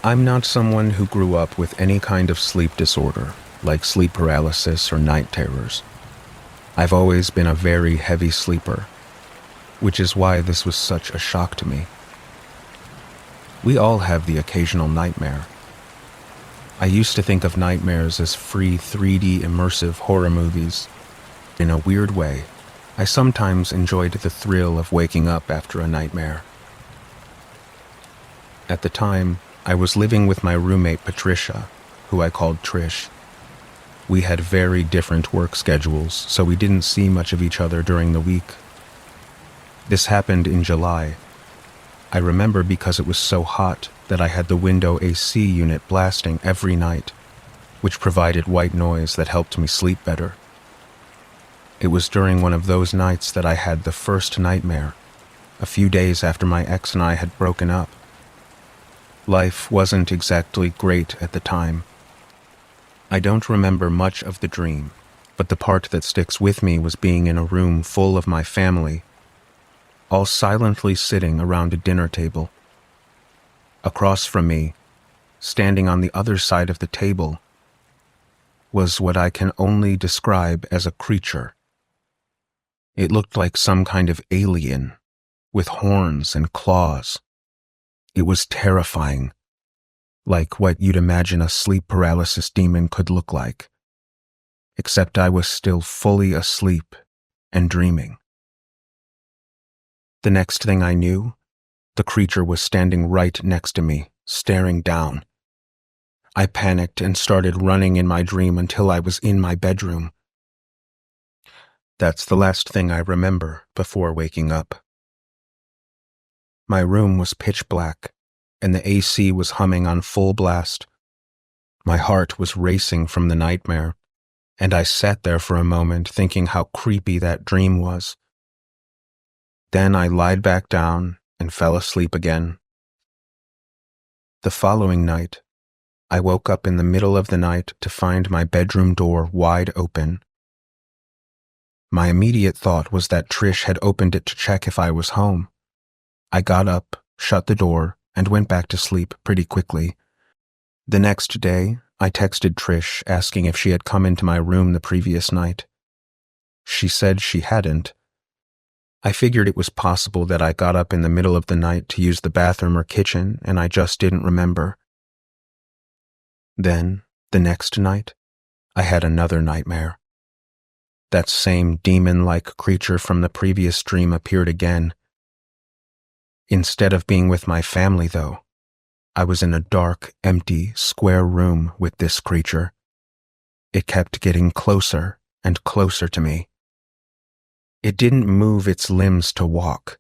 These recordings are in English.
I'm not someone who grew up with any kind of sleep disorder, like sleep paralysis or night terrors. I've always been a very heavy sleeper, which is why this was such a shock to me. We all have the occasional nightmare. I used to think of nightmares as free 3D immersive horror movies. In a weird way, I sometimes enjoyed the thrill of waking up after a nightmare. At the time, I was living with my roommate Patricia, who I called Trish. We had very different work schedules, so we didn't see much of each other during the week. This happened in July. I remember because it was so hot that I had the window AC unit blasting every night, which provided white noise that helped me sleep better. It was during one of those nights that I had the first nightmare, a few days after my ex and I had broken up. Life wasn't exactly great at the time. I don't remember much of the dream, but the part that sticks with me was being in a room full of my family, all silently sitting around a dinner table. Across from me, standing on the other side of the table, was what I can only describe as a creature. It looked like some kind of alien, with horns and claws. It was terrifying, like what you'd imagine a sleep paralysis demon could look like, except I was still fully asleep and dreaming. The next thing I knew, the creature was standing right next to me, staring down. I panicked and started running in my dream until I was in my bedroom. That's the last thing I remember before waking up. My room was pitch black, and the AC was humming on full blast. My heart was racing from the nightmare, and I sat there for a moment thinking how creepy that dream was. Then I lied back down and fell asleep again. The following night, I woke up in the middle of the night to find my bedroom door wide open. My immediate thought was that Trish had opened it to check if I was home. I got up, shut the door, and went back to sleep pretty quickly. The next day, I texted Trish asking if she had come into my room the previous night. She said she hadn't. I figured it was possible that I got up in the middle of the night to use the bathroom or kitchen and I just didn't remember. Then, the next night, I had another nightmare. That same demon-like creature from the previous dream appeared again. Instead of being with my family, though, I was in a dark, empty, square room with this creature. It kept getting closer and closer to me. It didn't move its limbs to walk.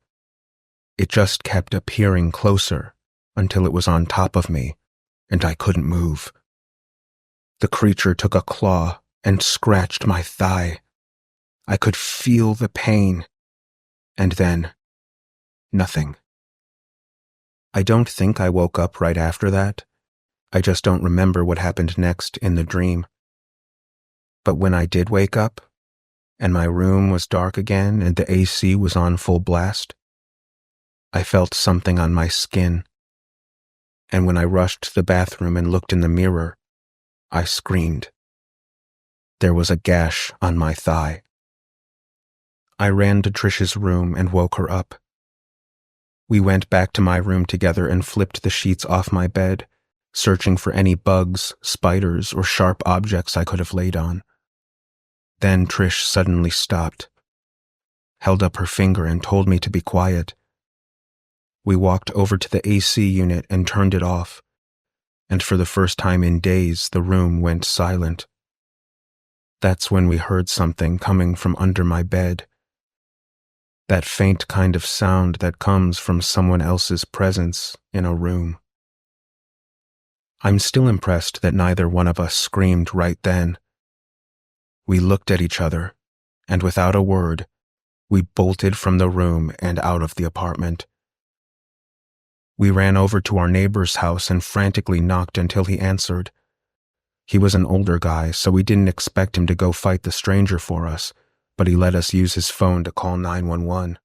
It just kept appearing closer until it was on top of me, and I couldn't move. The creature took a claw and scratched my thigh. I could feel the pain, and then nothing. I don't think I woke up right after that. I just don't remember what happened next in the dream. But when I did wake up, and my room was dark again and the AC was on full blast, I felt something on my skin. And when I rushed to the bathroom and looked in the mirror, I screamed. There was a gash on my thigh. I ran to Trish's room and woke her up. We went back to my room together and flipped the sheets off my bed, searching for any bugs, spiders, or sharp objects I could have laid on. Then Trish suddenly stopped, held up her finger and told me to be quiet. We walked over to the AC unit and turned it off, and for the first time in days, the room went silent. That's when we heard something coming from under my bed. That faint kind of sound that comes from someone else's presence in a room. I'm still impressed that neither one of us screamed right then. We looked at each other, and without a word, we bolted from the room and out of the apartment. We ran over to our neighbor's house and frantically knocked until he answered. He was an older guy, so we didn't expect him to go fight the stranger for us, but he let us use his phone to call 911.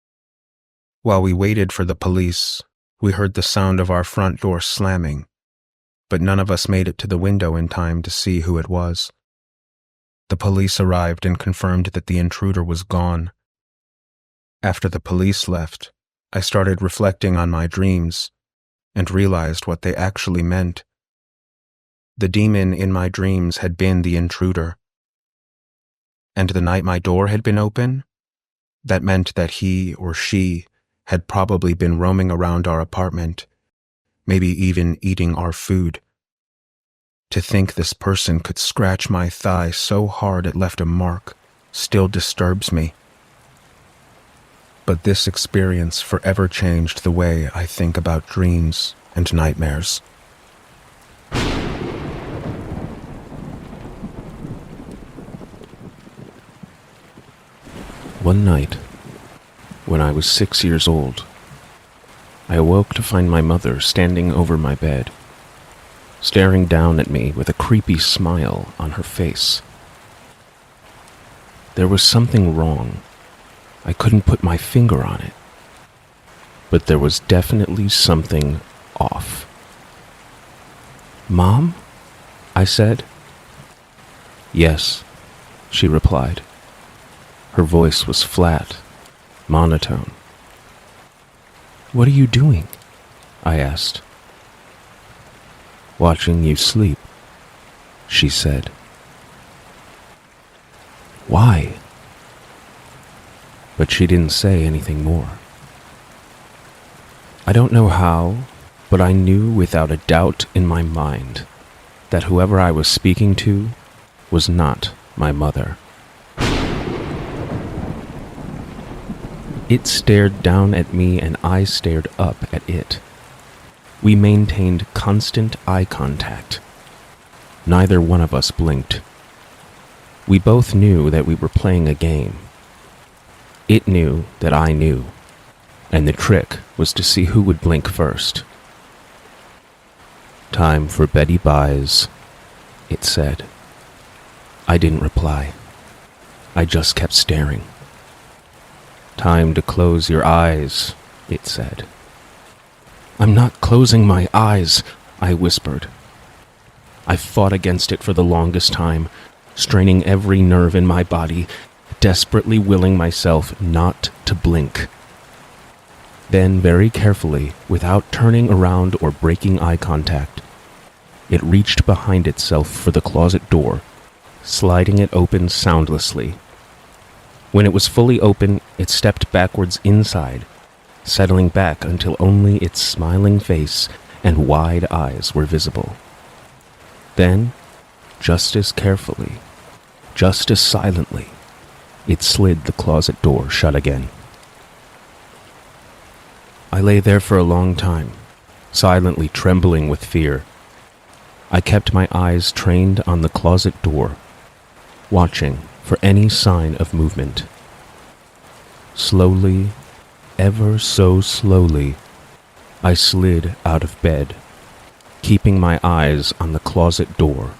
While we waited for the police, we heard the sound of our front door slamming, but none of us made it to the window in time to see who it was. The police arrived and confirmed that the intruder was gone. After the police left, I started reflecting on my dreams and realized what they actually meant. The demon in my dreams had been the intruder. And the night my door had been open, that meant that he or she had probably been roaming around our apartment, maybe even eating our food. To think this person could scratch my thigh so hard it left a mark still disturbs me. But this experience forever changed the way I think about dreams and nightmares. One night, when I was 6 years old, I awoke to find my mother standing over my bed, staring down at me with a creepy smile on her face. There was something wrong. I couldn't put my finger on it, but there was definitely something off. "Mom?" I said. "Yes," she replied. Her voice was flat, monotone. "What are you doing?" I asked. "Watching you sleep," she said. "Why?" But she didn't say anything more. I don't know how, but I knew without a doubt in my mind that whoever I was speaking to was not my mother. It stared down at me and I stared up at it. We maintained constant eye contact. Neither one of us blinked. We both knew that we were playing a game. It knew that I knew, and the trick was to see who would blink first. "Time for Betty Buys," it said. I didn't reply. I just kept staring. "Time to close your eyes," it said. "I'm not closing my eyes," I whispered. I fought against it for the longest time, straining every nerve in my body, desperately willing myself not to blink. Then, very carefully, without turning around or breaking eye contact, it reached behind itself for the closet door, sliding it open soundlessly. When it was fully open, it stepped backwards inside, settling back until only its smiling face and wide eyes were visible. Then, just as carefully, just as silently, it slid the closet door shut again. I lay there for a long time, silently trembling with fear. I kept my eyes trained on the closet door, watching for any sign of movement. Slowly, ever so slowly, I slid out of bed, keeping my eyes on the closet door.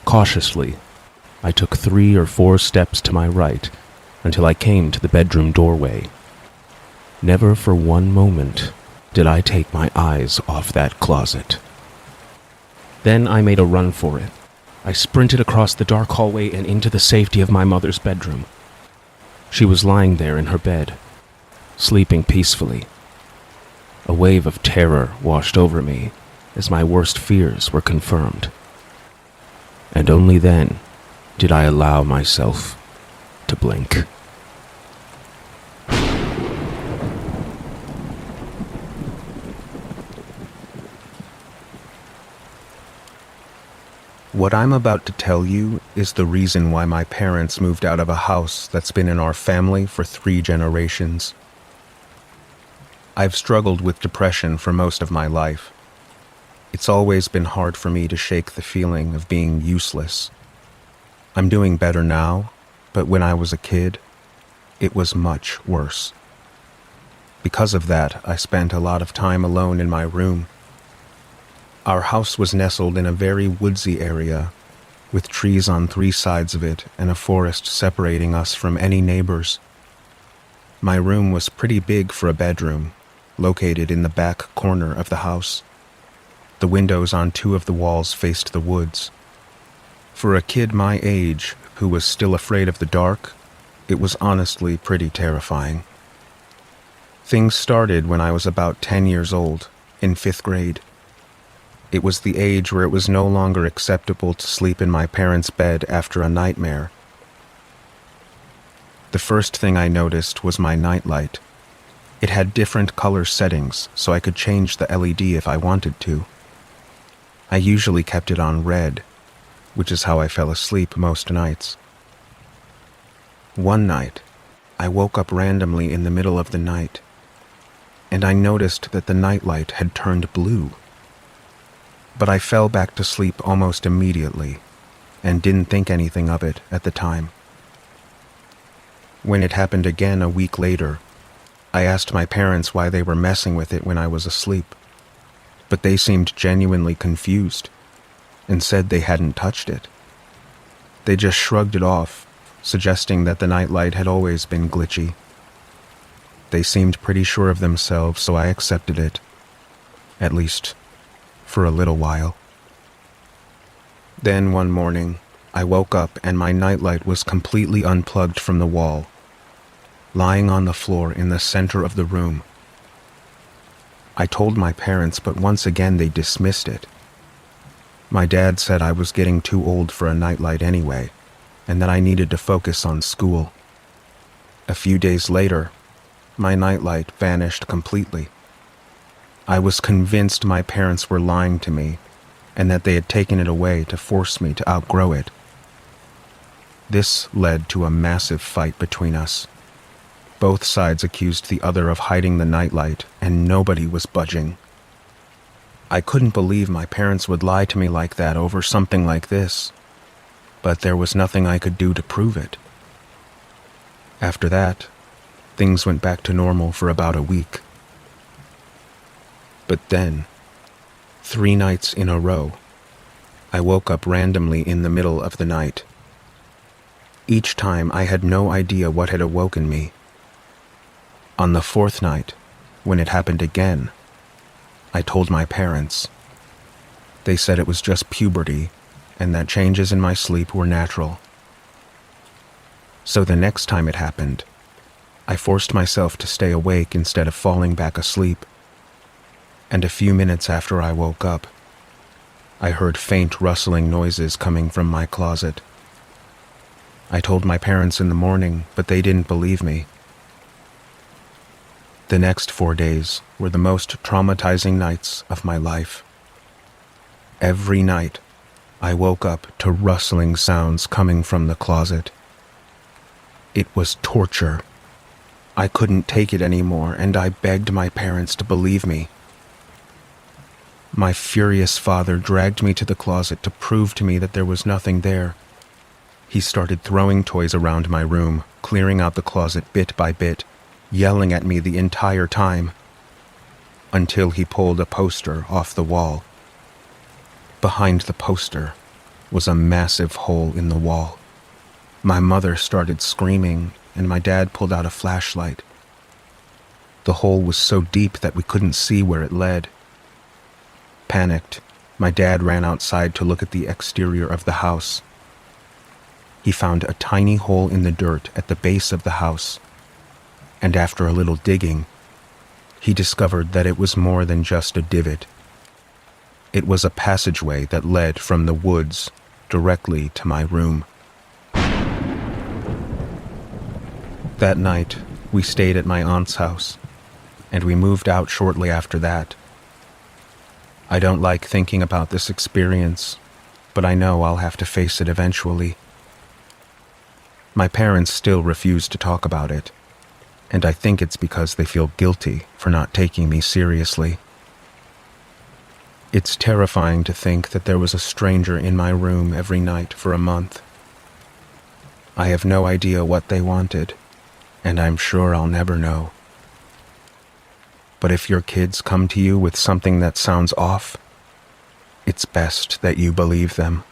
Cautiously, I took 3 or 4 steps to my right until I came to the bedroom doorway. Never for one moment did I take my eyes off that closet. Then I made a run for it. I sprinted across the dark hallway and into the safety of my mother's bedroom. She was lying there in her bed, sleeping peacefully. A wave of terror washed over me as my worst fears were confirmed. And only then did I allow myself to blink. What I'm about to tell you is the reason why my parents moved out of a house that's been in our family for 3 generations. I've struggled with depression for most of my life. It's always been hard for me to shake the feeling of being useless. I'm doing better now, but when I was a kid, it was much worse. Because of that, I spent a lot of time alone in my room. Our house was nestled in a very woodsy area, with trees on 3 sides of it and a forest separating us from any neighbors. My room was pretty big for a bedroom, located in the back corner of the house. The windows on two of the walls faced the woods. For a kid my age, who was still afraid of the dark, it was honestly pretty terrifying. Things started when I was about 10 years old, in 5th grade. It was the age where it was no longer acceptable to sleep in my parents' bed after a nightmare. The first thing I noticed was my nightlight. It had different color settings, so I could change the LED if I wanted to. I usually kept it on red, which is how I fell asleep most nights. One night, I woke up randomly in the middle of the night, and I noticed that the nightlight had turned blue. But I fell back to sleep almost immediately, and didn't think anything of it at the time. When it happened again a week later, I asked my parents why they were messing with it when I was asleep, but they seemed genuinely confused and said they hadn't touched it. They just shrugged it off, suggesting that the nightlight had always been glitchy. They seemed pretty sure of themselves, so I accepted it, at least for a little while. Then one morning, I woke up and my nightlight was completely unplugged from the wall, lying on the floor in the center of the room. I told my parents, but once again they dismissed it. My dad said I was getting too old for a nightlight anyway, and that I needed to focus on school. A few days later, my nightlight vanished completely. I was convinced my parents were lying to me, and that they had taken it away to force me to outgrow it. This led to a massive fight between us. Both sides accused the other of hiding the nightlight, and nobody was budging. I couldn't believe my parents would lie to me like that over something like this, but there was nothing I could do to prove it. After that, things went back to normal for about a week. But then, 3 nights in a row, I woke up randomly in the middle of the night. Each time I had no idea what had awoken me. On the 4th night, when it happened again, I told my parents. They said it was just puberty and that changes in my sleep were natural. So the next time it happened, I forced myself to stay awake instead of falling back asleep. And a few minutes after I woke up, I heard faint rustling noises coming from my closet. I told my parents in the morning, but they didn't believe me. The next 4 days were the most traumatizing nights of my life. Every night, I woke up to rustling sounds coming from the closet. It was torture. I couldn't take it anymore, and I begged my parents to believe me. My furious father dragged me to the closet to prove to me that there was nothing there. He started throwing toys around my room, clearing out the closet bit by bit, yelling at me the entire time, until he pulled a poster off the wall. Behind the poster was a massive hole in the wall. My mother started screaming, and my dad pulled out a flashlight. The hole was so deep that we couldn't see where it led. Panicked, my dad ran outside to look at the exterior of the house. He found a tiny hole in the dirt at the base of the house, and after a little digging, he discovered that it was more than just a divot. It was a passageway that led from the woods directly to my room. That night, we stayed at my aunt's house, and we moved out shortly after that. I don't like thinking about this experience, but I know I'll have to face it eventually. My parents still refuse to talk about it, and I think it's because they feel guilty for not taking me seriously. It's terrifying to think that there was a stranger in my room every night for a month. I have no idea what they wanted, and I'm sure I'll never know. But if your kids come to you with something that sounds off, it's best that you believe them.